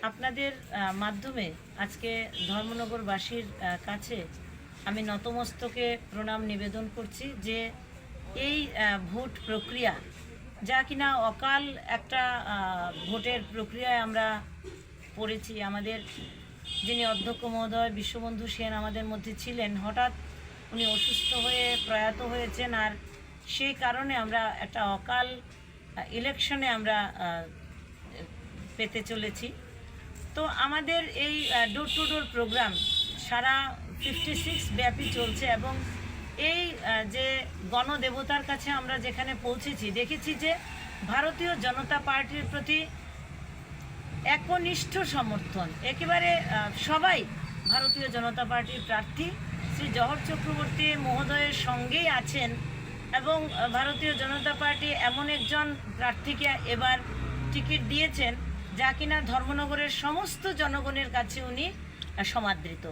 আপনাদের মাধ্যমে আজকে ধর্মনগরবাসীর কাছে আমি নতমস্তকে প্রণাম নিবেদন করছি যে এই ভোট প্রক্রিয়া যা কিনা অকাল একটা ভোটের প্রক্রিয়ায় আমরা পড়েছি। আমাদের যিনি অধ্যক্ষ মহোদয় বিশ্ববন্ধু সেন আমাদের মধ্যে ছিলেন, হঠাৎ উনি অসুস্থ হয়ে প্রয়াত হয়েছেন, আর সেই কারণে আমরা একটা অকাল ইলেকশনে আমরা পেতে চলেছি। তো আমাদের এই ডোর টু ডোর প্রোগ্রাম সারা 56 ব্যাপী চলছে এবং এই যে গণদেবতার কাছে আমরা যেখানে পৌঁছেছি দেখেছি যে ভারতীয় জনতা পার্টির প্রতি একনিষ্ঠ সমর্থন, একেবারে সবাই ভারতীয় জনতা পার্টির প্রার্থী শ্রী জহর চক্রবর্তী মহোদয়ের সঙ্গেই আছেন এবং ভারতীয় জনতা পার্টি এমন একজন প্রার্থীকে এবার টিকিট দিয়েছেন যা কিনা ধর্মনগরের সমস্ত জনগণের কাছে উনি সমাদৃত।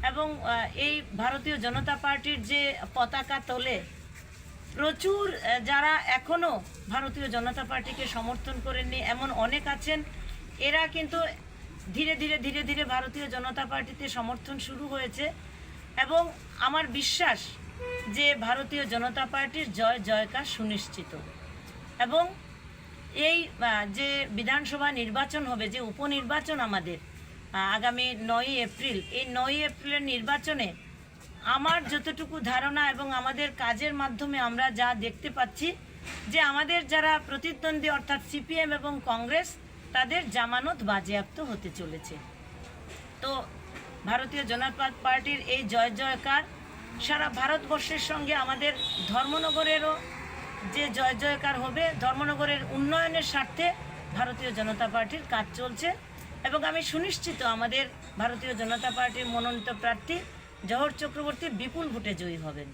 এবং এই ভারতীয় জনতা পার্টির যে পতাকা তোলে প্রচুর যারা এখনও ভারতীয় জনতা পার্টিকে সমর্থন করেননি এমন অনেক আছেন, এরা কিন্তু ধীরে ধীরে ধীরে ধীরে ভারতীয় জনতা পার্টিতে সমর্থন শুরু হয়েছে এবং আমার বিশ্বাস যে ভারতীয় জনতা পার্টির জয় জয়কার সুনিশ্চিত। এবং এই যে বিধানসভা নির্বাচন হবে, যে উপনির্বাচন আমাদের আগামী 9ই এপ্রিল, এই 9ই এপ্রিলের নির্বাচনে আমার যতটুকু ধারণা এবং আমাদের কাজের মাধ্যমে আমরা যা দেখতে পাচ্ছি যে আমাদের যারা প্রতিদ্বন্দ্বী অর্থাৎ সিপিএম এবং কংগ্রেস তাদের জামানত বাজেয়াপ্ত হতে চলেছে। তো ভারতীয় জনতা পার্টির এই জয় জয়কার সারা ভারতবর্ষের সঙ্গে আমাদের ধর্মনগরেরও যে জয় জয়কার হবে। ধর্মনগরের উন্নয়নের স্বার্থে ভারতীয় জনতা পার্টির কাজ চলছে এবং আমি সুনিশ্চিত আমাদের ভারতীয় জনতা পার্টির মনোনীত প্রার্থী জহর চক্রবর্তী বিপুল ভোটে জয়ী হবেন।